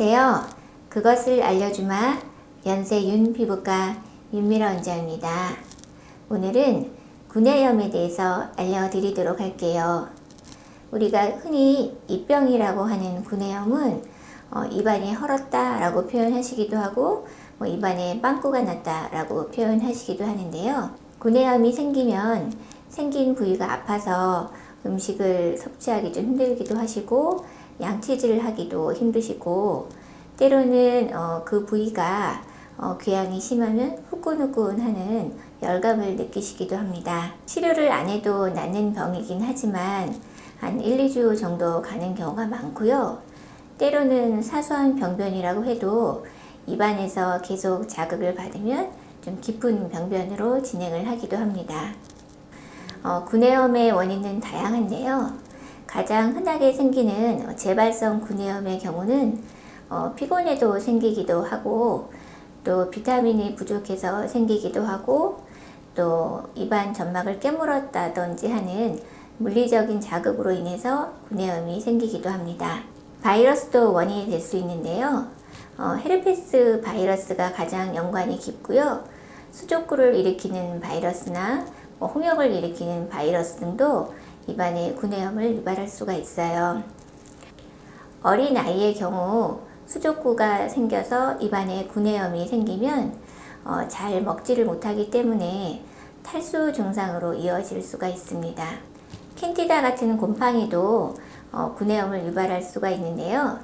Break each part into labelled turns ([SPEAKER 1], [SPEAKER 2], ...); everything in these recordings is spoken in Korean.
[SPEAKER 1] 안녕하세요. 그것을 알려주마 연세윤 피부과 윤미라 원장입니다. 오늘은 구내염에 대해서 알려드리도록 할게요. 우리가 흔히 입병이라고 하는 구내염은 입안이 헐었다 라고 표현하시기도 하고 입안에 빵꾸가 났다 라고 표현하시기도 하는데요. 구내염이 생기면 생긴 부위가 아파서 음식을 섭취하기 좀 힘들기도 하시고 양치질을 하기도 힘드시고 때로는 그 부위가 궤양이 심하면 후끈후끈하는 열감을 느끼시기도 합니다. 치료를 안 해도 낫는 병이긴 하지만 한 1, 2주 정도 가는 경우가 많고요. 때로는 사소한 병변이라고 해도 입안에서 계속 자극을 받으면 좀 깊은 병변으로 진행을 하기도 합니다. 구내염의 원인은 다양한데요. 가장 흔하게 생기는 재발성 구내염의 경우는 피곤해도 생기기도 하고 또 비타민이 부족해서 생기기도 하고 또 입안 점막을 깨물었다든지 하는 물리적인 자극으로 인해서 구내염이 생기기도 합니다. 바이러스도 원인이 될 수 있는데요. 헤르페스 바이러스가 가장 연관이 깊고요. 수족구를 일으키는 바이러스나 홍역을 일으키는 바이러스 등도 입안에 구내염을 유발할 수가 있어요. 어린 아이의 경우 수족구가 생겨서 입안에 구내염이 생기면 잘 먹지를 못하기 때문에 탈수 증상으로 이어질 수가 있습니다. 캔디다 같은 곰팡이도 구내염을 유발할 수가 있는데요.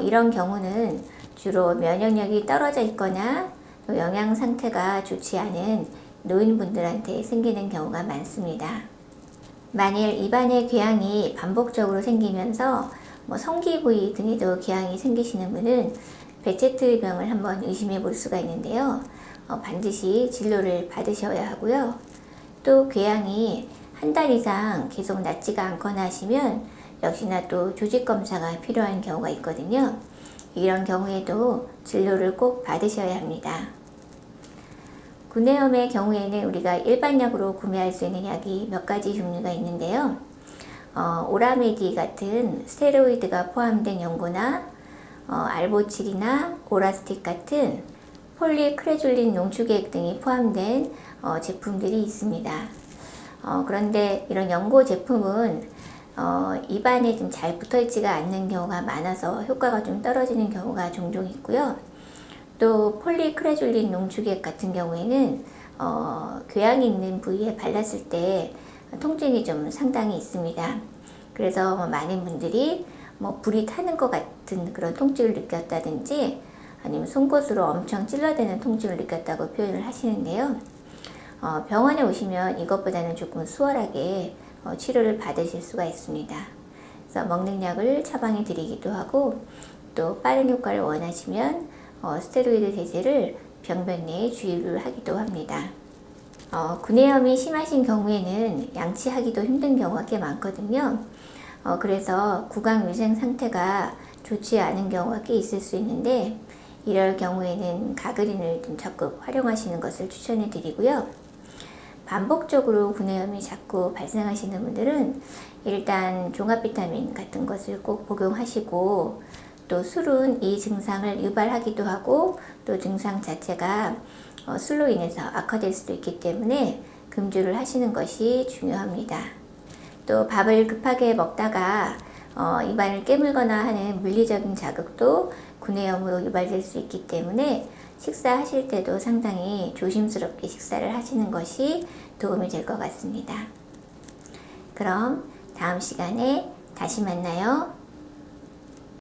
[SPEAKER 1] 이런 경우는 주로 면역력이 떨어져 있거나 또 영양 상태가 좋지 않은 노인분들한테 생기는 경우가 많습니다. 만일 입안에 궤양이 반복적으로 생기면서 성기 부위 등에도 궤양이 생기시는 분은 베체트병을 한번 의심해 볼 수가 있는데요. 반드시 진료를 받으셔야 하고요. 또 궤양이 한 달 이상 계속 낫지가 않거나 하시면 역시나 또 조직 검사가 필요한 경우가 있거든요. 이런 경우에도 진료를 꼭 받으셔야 합니다. 구내염의 경우에는 우리가 일반약으로 구매할 수 있는 약이 몇 가지 종류가 있는데요. 오라메디 같은 스테로이드가 포함된 연고나 알보칠이나 오라스틱 같은 폴리크레졸린 농축액 등이 포함된 제품들이 있습니다. 그런데 이런 연고 제품은 입안에 좀 잘 붙어있지가 않는 경우가 많아서 효과가 좀 떨어지는 경우가 종종 있고요. 또 폴리크레졸린 농축액 같은 경우에는 궤양이 있는 부위에 발랐을 때 통증이 좀 상당히 있습니다. 그래서 많은 분들이 불이 타는 것 같은 그런 통증을 느꼈다든지 아니면 송곳으로 엄청 찔러대는 통증을 느꼈다고 표현을 하시는데요. 병원에 오시면 이것보다는 조금 수월하게 치료를 받으실 수가 있습니다. 그래서 먹는 약을 처방해 드리기도 하고 또 빠른 효과를 원하시면 스테로이드 제제를 병변 내에 주입을 하기도 합니다. 구내염이 심하신 경우에는 양치하기도 힘든 경우가 꽤 많거든요. 그래서 구강위생 상태가 좋지 않은 경우가 꽤 있을 수 있는데 이럴 경우에는 가그린을 좀 적극 활용하시는 것을 추천해 드리고요. 반복적으로 구내염이 자꾸 발생하시는 분들은 일단 종합 비타민 같은 것을 꼭 복용하시고 또 술은 이 증상을 유발하기도 하고 또 증상 자체가 술로 인해서 악화될 수도 있기 때문에 금주를 하시는 것이 중요합니다. 또 밥을 급하게 먹다가 입안을 깨물거나 하는 물리적인 자극도 구내염으로 유발될 수 있기 때문에 식사하실 때도 상당히 조심스럽게 식사를 하시는 것이 도움이 될 것 같습니다. 그럼 다음 시간에 다시 만나요.